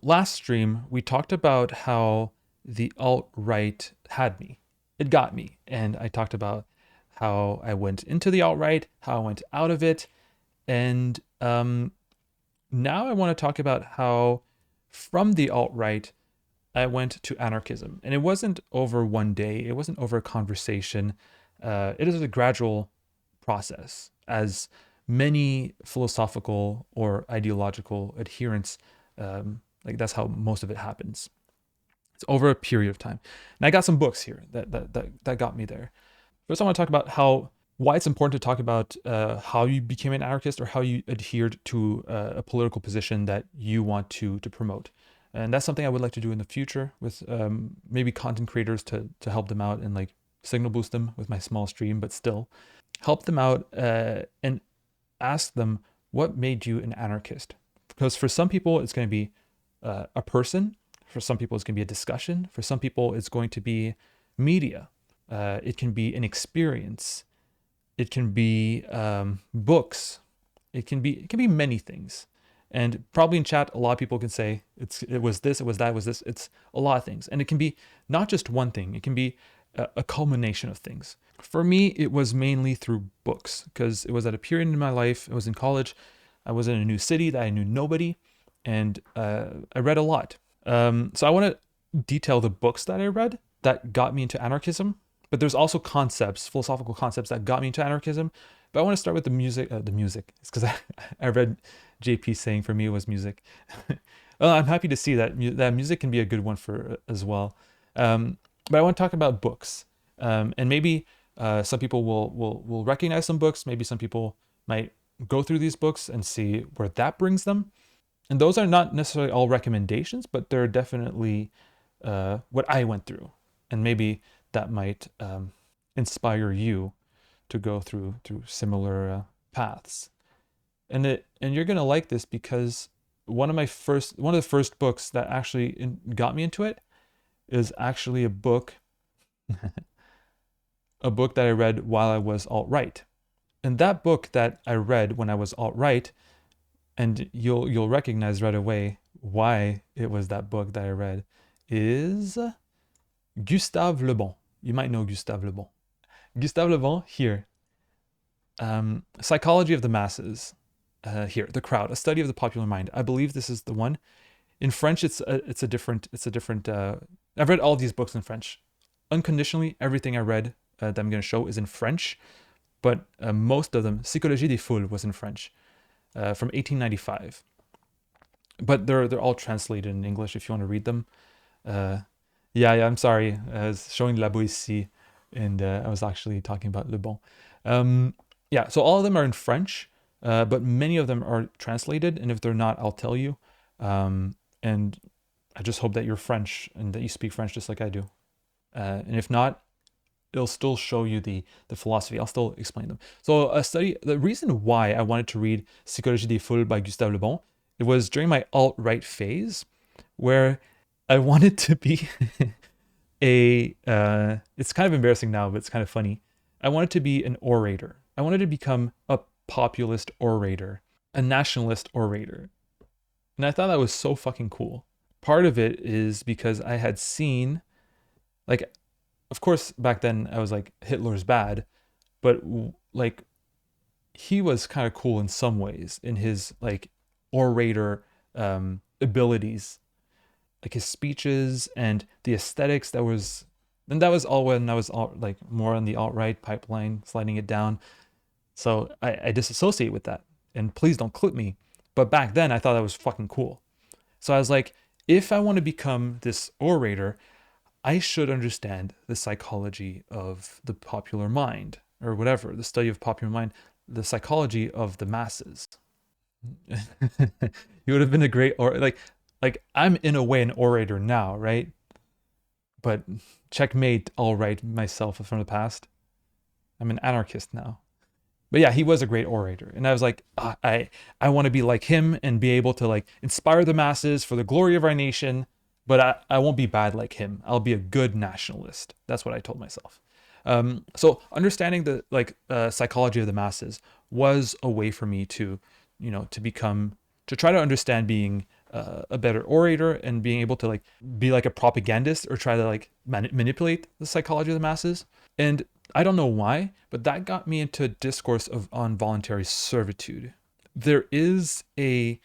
Last stream, we talked about how the alt-right had me. It got me. And I talked about how I went into the alt-right, how I went out of it. And now I want to talk about how from the alt-right, I went to anarchism. And it wasn't over one day, it wasn't over a conversation. It is a gradual process, as many philosophical or ideological adherents, like that's how most of it happens. It's over a period of time. And I got some books here that got me there. First, I want to talk about why it's important to talk about how you became an anarchist or how you adhered to a political position that you want to promote. And that's something I would like to do in the future with maybe content creators to help them out and like signal boost them with my small stream, but still help them out and ask them what made you an anarchist. Because for some people, it's going to be a person. For some people, it's going to be a discussion. For some people, it's going to be media. It can be an experience. It can be books. It can be many things. And probably in chat, a lot of people can say it was this, it was that, it was this. It's a lot of things, and it can be not just one thing. It can be a culmination of things. For me, it was mainly through books because it was at a period in my life. I was in college. I was in a new city that I knew nobody, and I read a lot. So I want to detail the books that I read that got me into anarchism. But there's also concepts, philosophical concepts that got me into anarchism. But I want to start with the music. The music. It's because I read JP saying for me it was music. Well, I'm happy to see that that music can be a good one for as well. But I want to talk about books, and maybe some people will recognize some books. Maybe some people might go through these books and see where that brings them. And those are not necessarily all recommendations, but they're definitely what I went through, and maybe that might inspire you to go through similar paths. And you're gonna like this because one of the first books that actually got me into it is actually a book that I read while I was alt-right. And that book that I read when I was alt-right, and you'll recognize right away why it was that book that I read, is Gustave Le Bon. You might know Gustave Le Bon. Gustave Le Bon here. Psychology of the Masses. Here, The Crowd, a study of the popular mind. I believe this is the one. In French, it's a different. I've read all these books in French. Unconditionally, everything I read that I'm going to show is in French, but most of them, Psychologie des Foules was in French from 1895. But they're all translated in English if you want to read them. Yeah, I'm sorry. I was showing La Boétie, and I was actually talking about Le Bon. Yeah, so all of them are in French, but many of them are translated, and if they're not, I'll tell you. And I just hope that you're French and that you speak French just like I do. And if not, it'll still show you the philosophy. I'll still explain them. So the reason why I wanted to read Psychologie des Foules by Gustave Le Bon, it was during my alt-right phase where I wanted to be it's kind of embarrassing now, but it's kind of funny. I wanted to be an orator. I wanted to become a populist orator, a nationalist orator. And I thought that was so fucking cool. Part of it is because I had seen, like, of course, back then I was like, Hitler's bad, but like, he was kind of cool in some ways in his like orator abilities, like his speeches and the aesthetics. And that was all when I was like more on the alt-right pipeline, sliding it down. So I disassociate with that. And please don't clip me. But back then I thought that was fucking cool. So I was like, if I want to become this orator, I should understand the psychology of the popular mind, or whatever, the study of popular mind, the psychology of the masses. You would have been a great or like I'm in a way an orator now, right? But checkmate, all right, myself from the past. I'm an anarchist now. But yeah, he was a great orator, and I was like, I want to be like him and be able to like inspire the masses for the glory of our nation. But I won't be bad like him. I'll be a good nationalist. That's what I told myself. So understanding the psychology of the masses was a way for me to, to try to understand being a better orator and being able to like be like a propagandist or try to like manipulate the psychology of the masses. And I don't know why, but that got me into a discourse of on voluntary servitude. There is an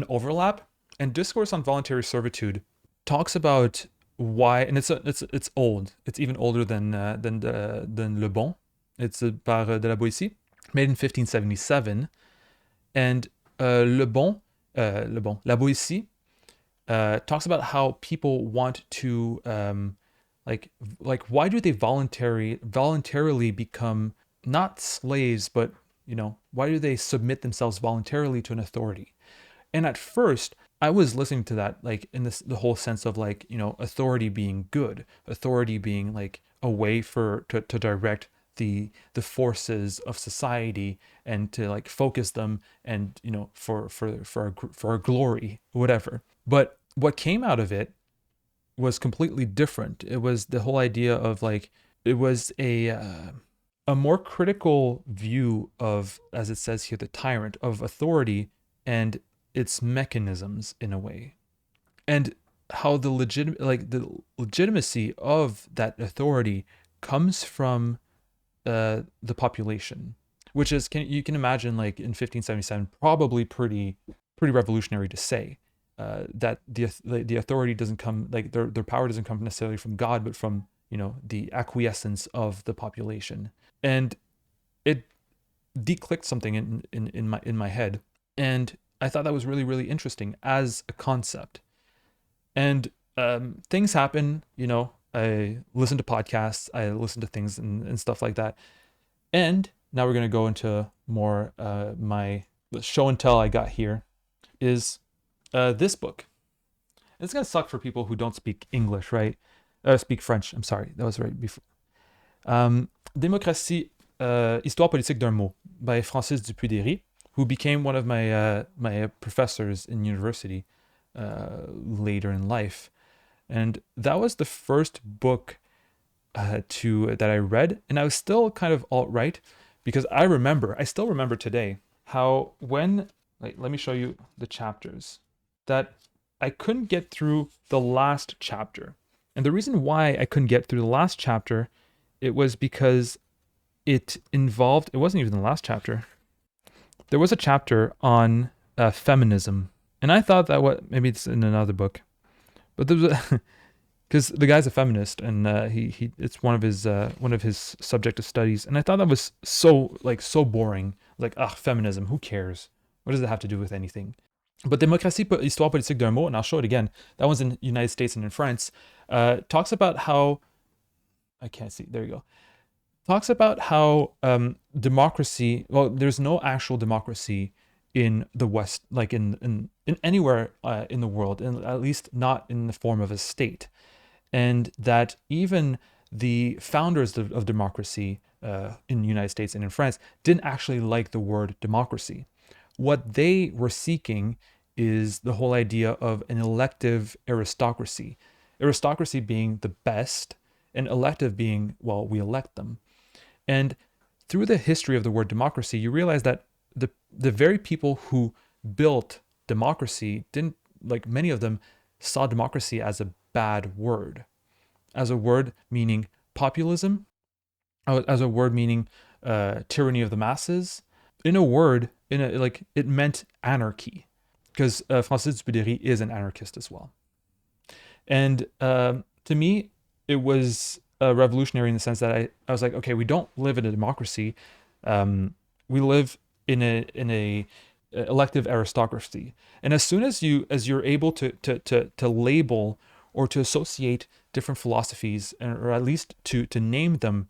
overlap, and discourse on voluntary servitude talks about why, and it's old. It's even older than Le Bon. It's par de la Boétie, made in 1577, and La Boétie talks about how people want to like why do they voluntarily become not slaves, but why do they submit themselves voluntarily to an authority? And at first, I was listening to that like in the whole sense of like, authority being good, authority being like a way to direct the forces of society and to like focus them and for our glory, whatever. But what came out of it was completely different. It was the whole idea of like it was a more critical view of, as it says here, the tyrant, of authority and its mechanisms in a way, and how the legitimacy of that authority comes from the population, which is you can imagine like in 1577 probably pretty revolutionary to say that the authority doesn't come, like their power doesn't come necessarily from God, but from the acquiescence of the population. And it declicked something in my head, and I thought that was really, really interesting as a concept. And things happen, I listen to podcasts, I listen to things and stuff like that. And now we're going to go into more my show and tell I got here is this book. It's going to suck for people who don't speak English, right? Speak French. I'm sorry. That was right before. Démocratie, Histoire politique d'un mot by Francis Dupuy-Derry, who became one of my professors in university later in life. And that was the first book that I read, and I was still kind of alt-right because I still remember today how let me show you the chapters, that I couldn't get through the last chapter. And the reason why I couldn't get through the last chapter, it was because it wasn't even the last chapter. There was a chapter on feminism, and I thought that maybe it's in another book, but there was because the guy's a feminist, and it's one of his subject of studies, and I thought that was so boring. Like, feminism, who cares? What does it have to do with anything? But Démocratie, Histoire politique d'un mot, and I'll show it again. That one's in the United States and in France. Talks about how I can't see. There you go. Talks about how democracy. Well, there's no actual democracy in the West, like in anywhere in the world, and at least not in the form of a state. And that even the founders of democracy in the United States and in France didn't actually like the word democracy. What they were seeking is the whole idea of an elective aristocracy. Aristocracy being the best, and elective being, well, we elect them. And through the history of the word democracy, you realize that the very people who built democracy didn't, like many of them, saw democracy as a bad word, as a word meaning populism, as a word meaning tyranny of the masses. In a word, it meant anarchy, because Francis Dupuy-Derry is an anarchist as well. And to me, it was revolutionary in the sense that I was like, okay, we don't live in a democracy. We live in a elective aristocracy. And as soon as you're able to label or to associate different philosophies, or at least to name them,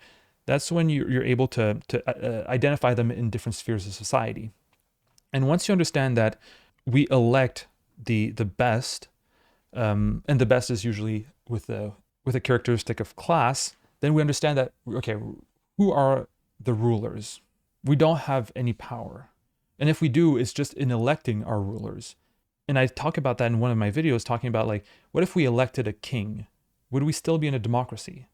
that's when you're able to identify them in different spheres of society. And once you understand that we elect the best, and the best is usually with a characteristic of class, then we understand that, okay, who are the rulers? We don't have any power. And if we do, it's just in electing our rulers. And I talk about that in one of my videos, talking about like, what if we elected a king? Would we still be in a democracy,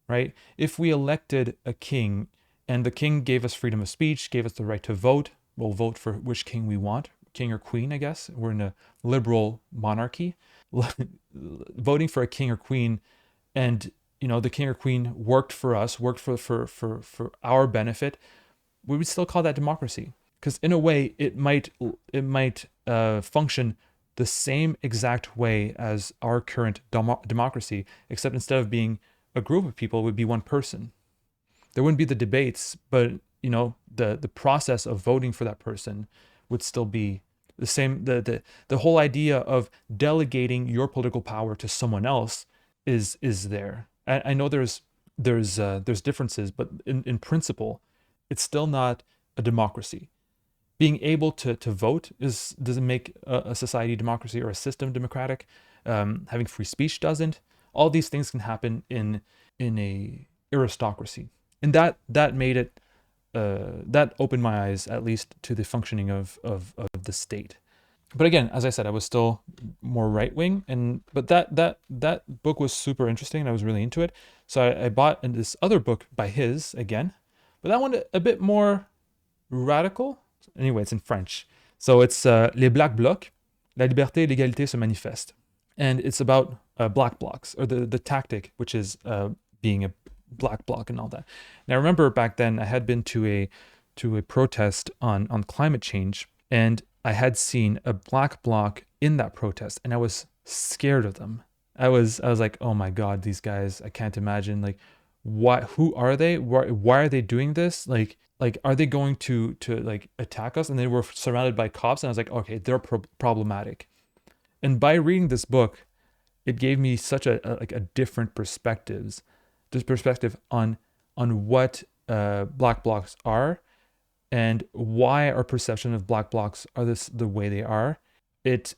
right? If we elected a king and the king gave us freedom of speech, gave us the right to vote, we'll vote for which king we want, king or queen, I guess. We're in a liberal monarchy. Voting for a king or queen, and the king or queen worked for us, worked for our benefit, we would still call that democracy. Because in a way, it might function the same exact way as our current democracy, except instead of being a group of people, it would be one person. There wouldn't be the debates, but the process of voting for that person would still be the same. The whole idea of delegating your political power to someone else is there. I know there's differences, but in principle, it's still not a democracy. Being able to vote doesn't make a society democracy or a system democratic. Having free speech doesn't. All these things can happen in a aristocracy, and that made it that opened my eyes at least to the functioning of the state. But again, as I said, I was still more right wing, but that book was super interesting, and I was really into it. So I bought this other book by his again, but that one a bit more radical. Anyway, it's in French, so it's Les Black Blocs, La liberté et l'égalité se manifestent, and it's about black blocs, or the tactic, which is being a black bloc and all that. And I remember back then I had been to a protest on climate change, and I had seen a black bloc in that protest, and I was scared of them. I was like, oh my god, these guys, I can't imagine, like, who are they? Why are they doing this? Like are they going to like attack us? And they were surrounded by cops, and I was like, okay, they're problematic. And by reading this book, it gave me such a different perspective on what black blocs are, and why our perception of black blocs are the way they are. It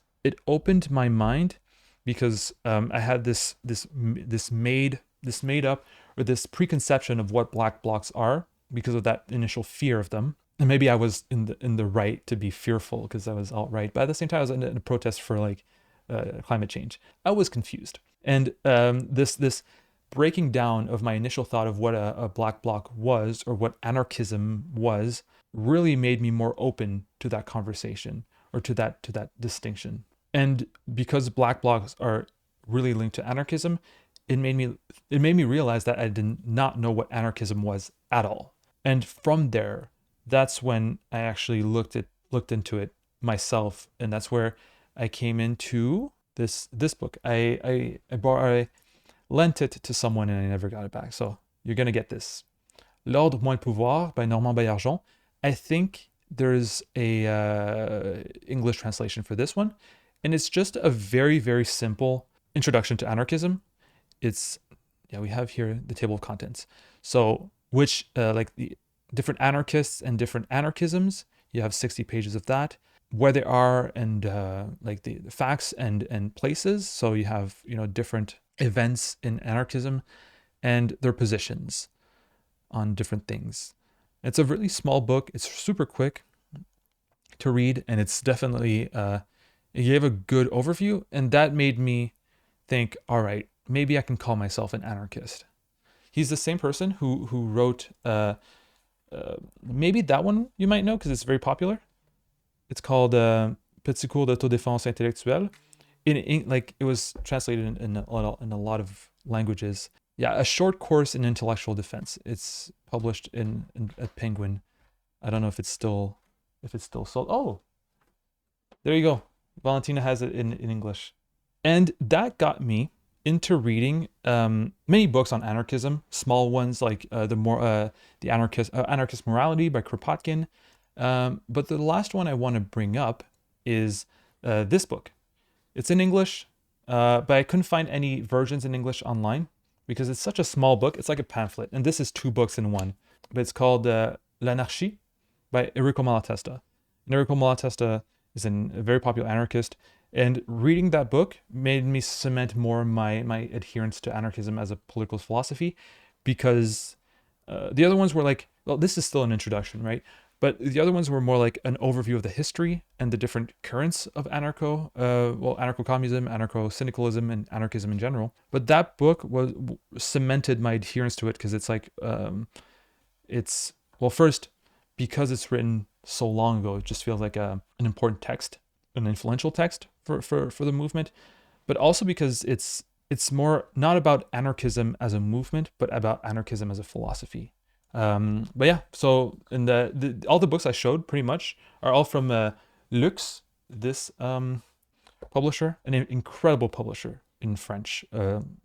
opened my mind, because I had this made up, or this preconception of what black blocs are, because of that initial fear of them. And maybe I was in the right to be fearful because I was alt-right, but at the same time I was in a protest for like climate change. I was confused, and this breaking down of my initial thought of what a black bloc was, or what anarchism was, really made me more open to that conversation, or to that distinction. And because black blocs are really linked to anarchism, it made me realize that I did not know what anarchism was at all. And from there, that's when I actually looked into it myself, and that's where I came into this book. I lent it to someone, and I never got it back. So you're gonna get this. L'Ordre moins le pouvoir by Normand Baillargeon. I think there's a English translation for this one, and it's just a very, very simple introduction to anarchism. We have here the table of contents. So which like the different anarchists and different anarchisms, you have 60 pages of that, where they are, and like the facts and places. So you have different events in anarchism and their positions on different things. It's a really small book. It's super quick to read, and it's definitely it gave a good overview, and that made me think, all right, maybe I can call myself an anarchist. He's the same person who wrote maybe that one you might know because it's very popular. It's called Petit cours d'autodéfense intellectuelle. Like it was translated in a lot of languages. Yeah, a short course in intellectual defense. It's published at Penguin. I don't know if it's still sold. Oh, there you go. Valentina has it in English, and that got me into reading many books on anarchism, small ones like the Anarchist Morality by Kropotkin. But the last one I want to bring up is this book. It's in English, but I couldn't find any versions in English online because it's such a small book. It's like a pamphlet, and this is 2 books in one. But it's called L'Anarchie by Enrico Malatesta. And Enrico Malatesta is a very popular anarchist, and reading that book made me cement more my adherence to anarchism as a political philosophy, because the other ones were like, well, this is still an introduction, right? But the other ones were more like an overview of the history and the different currents of anarcho-communism, anarcho-syndicalism, and anarchism in general. But that book cemented my adherence to it because it's like, well, first, because it's written so long ago. It just feels like an important text, an influential text for the movement, but also because it's more not about anarchism as a movement, but about anarchism as a philosophy. But yeah, so in all the books I showed pretty much are all from Lux, this publisher, an incredible publisher in French,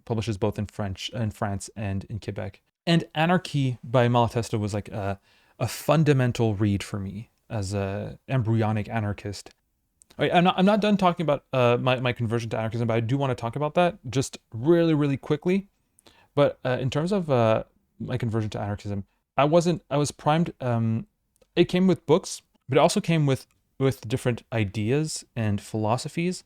publishes both in French, in France, and in Quebec. And Anarchy by Malatesta was like a fundamental read for me as a embryonic anarchist. I'm not done talking about my conversion to anarchism, but I do want to talk about that just really, really quickly. But in terms of my conversion to anarchism, I was primed. It came with books, but it also came with different ideas and philosophies.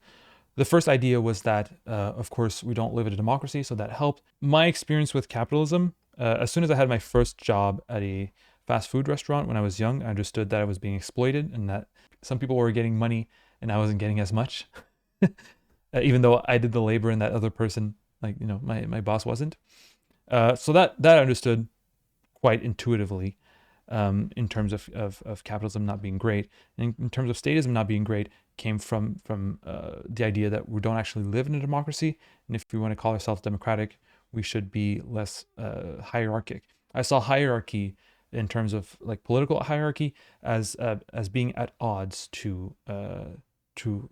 The first idea was that, of course, we don't live in a democracy, so that helped. My experience with capitalism, as soon as I had my first job at a fast food restaurant when I was young, I understood that I was being exploited and that some people were getting money and I wasn't getting as much, even though I did the labor and that other person, like, my boss wasn't. So that I understood quite intuitively, in terms of capitalism not being great. And in terms of statism not being great, came from the idea that we don't actually live in a democracy. And if we want to call ourselves democratic, we should be less hierarchic. I saw hierarchy in terms of like political hierarchy as being at odds to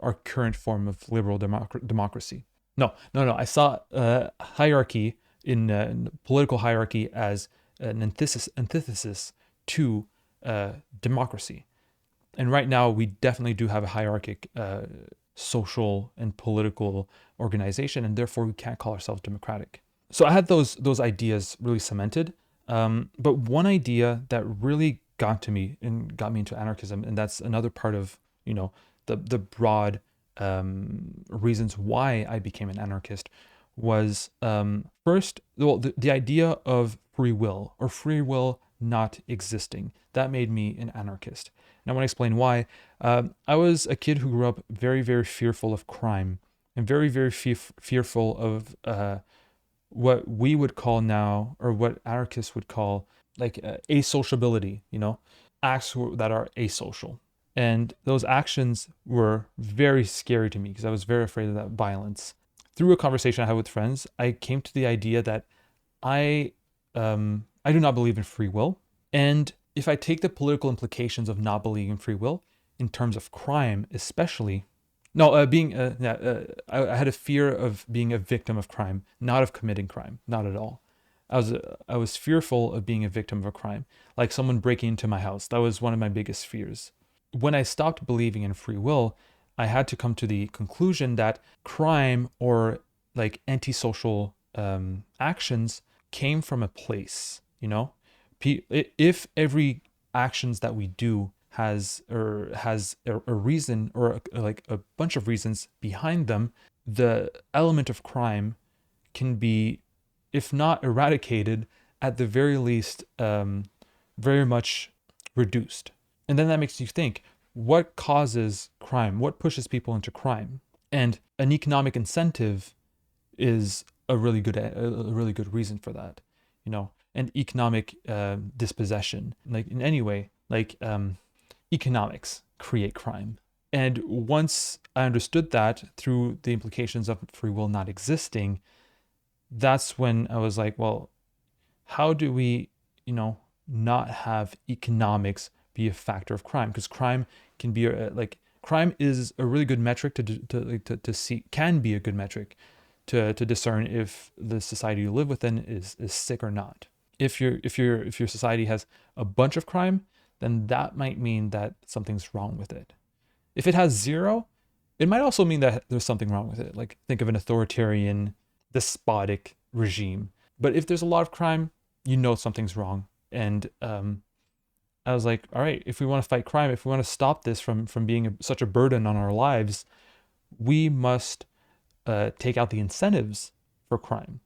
our current form of liberal democracy. No. I saw hierarchy in political hierarchy as an antithesis to democracy. And right now, we definitely do have a hierarchic social and political organization, and therefore we can't call ourselves democratic. So I had those ideas really cemented. But one idea that really got me into anarchism, and that's another part of the broad reasons why I became an anarchist, was first, well, the idea of free will, or free will not existing. That made me an anarchist. And I want to explain why. I was a kid who grew up very, very fearful of crime and very, very fearful of what we would call now, or what anarchists would call, like asociability, acts that are asocial. And those actions were very scary to me because I was very afraid of that violence. Through a conversation I had with friends, I came to the idea that I I do not believe in free will. And if I take the political implications of not believing in free will in terms of crime, especially, no, I had a fear of being a victim of crime, not of committing crime, not at all. I was fearful of being a victim of a crime, like someone breaking into my house. That was one of my biggest fears. When I stopped believing in free will, I had to come to the conclusion that crime, or like antisocial actions, came from a place. If every actions that we do has a reason, or like a bunch of reasons behind them, the element of crime can be, if not eradicated, at the very least, very much reduced. And then that makes you think, what causes crime? What pushes people into crime? And an economic incentive is a really good reason for that, and economic dispossession, like in any way, like economics create crime. And once I understood that through the implications of free will not existing, that's when I was like, well, how do we, not have economics be a factor of crime? Because crime can be crime is a really good metric to see, can be a good metric to discern if the society you live within is sick or not. If your society has a bunch of crime, then that might mean that something's wrong with it. If it has zero, it might also mean that there's something wrong with it. Like, think of an authoritarian, despotic regime. But if there's a lot of crime, something's wrong. And I was like, all right, if we want to fight crime, if we want to stop this from being such a burden on our lives, we must take out the incentives for crime.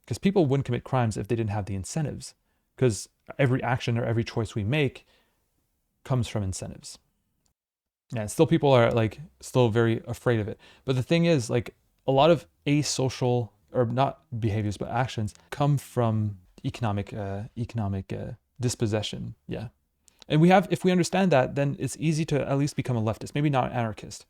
Because people wouldn't commit crimes if they didn't have the incentives. Because every action or every choice we make comes from incentives. Yeah, still people are like still very afraid of it. But the thing is, like, a lot of asocial, or not behaviors, but actions come from economic dispossession. Yeah. And we have, if we understand that, then it's easy to at least become a leftist, maybe not an anarchist.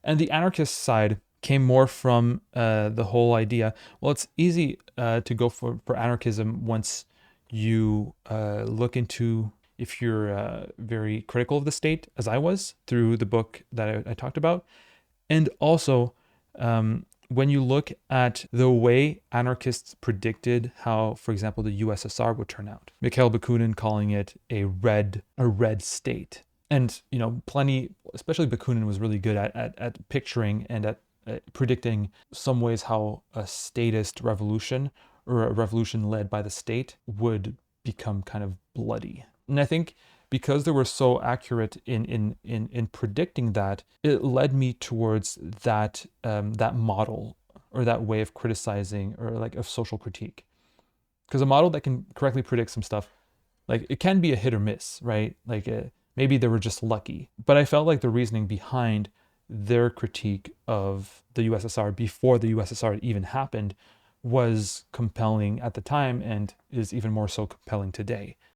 And the anarchist side came more from the whole idea. Well, it's easy to go for anarchism once you look into, if you're very critical of the state, as I was through the book that I talked about. And also, when you look at the way anarchists predicted how, for example, the USSR would turn out, Mikhail Bakunin calling it a red state. And, plenty, especially Bakunin was really good at picturing and at predicting some ways how a statist revolution, or a revolution led by the state, would become kind of bloody. And I think because they were so accurate in predicting that, it led me towards that model, or that way of criticizing, or like of social critique. Because a model that can correctly predict some stuff, like, it can be a hit or miss, right? Like, maybe they were just lucky. But I felt like the reasoning behind their critique of the USSR before the USSR even happened was compelling at the time, and is even more so compelling today.